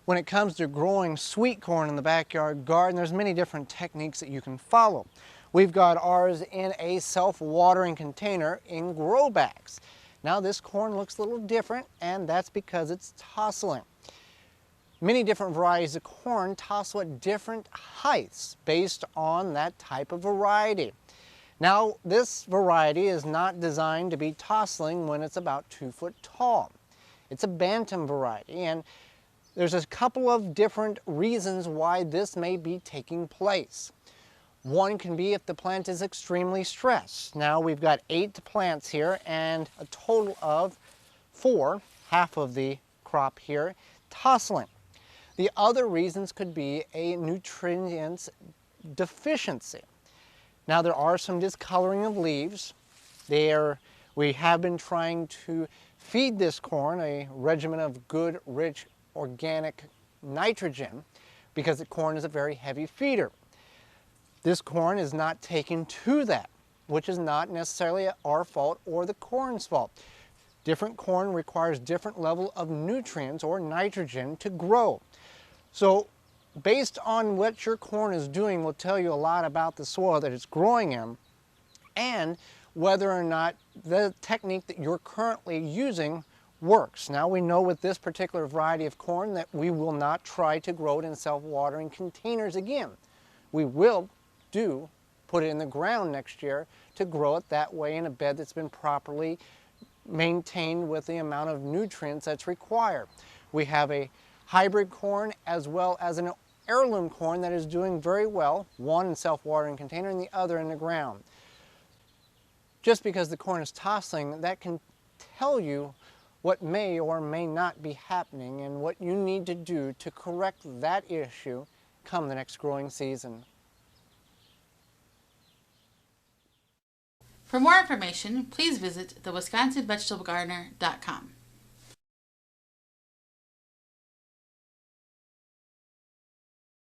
When it comes to growing sweet corn in the backyard garden, there's many different techniques that you can follow. We've got ours in a self-watering container in grow bags. Now this corn looks a little different, and that's because it's tasseling. Many different varieties of corn tassel at different heights based on that type of variety. Now this variety is not designed to be tasseling when it's about 2 foot tall. It's a bantam variety, and there's a couple of different reasons why this may be taking place. One can be if the plant is extremely stressed. Now we've got 8 plants here and a total of 4, half of the crop here, tasseling. The other reasons could be a nutrients deficiency. Now there are some discoloring of leaves. We have been trying to feed this corn a regimen of good, rich, organic nitrogen because the corn is a very heavy feeder. This corn is not taken to that, which is not necessarily our fault or the corn's fault. Different corn requires different level of nutrients or nitrogen to grow. So based on what your corn is doing will tell you a lot about the soil that it's growing in and whether or not the technique that you're currently using works. Now we know with this particular variety of corn that we will not try to grow it in self-watering containers again. We will put it in the ground next year to grow it that way in a bed that's been properly maintained with the amount of nutrients that's required. We have a hybrid corn as well as an heirloom corn that is doing very well, one in self-watering container and the other in the ground. Just because the corn is tasseling, that can tell you what may or may not be happening and what you need to do to correct that issue come the next growing season. For more information, please visit thewisconsinvegetablegardener.com.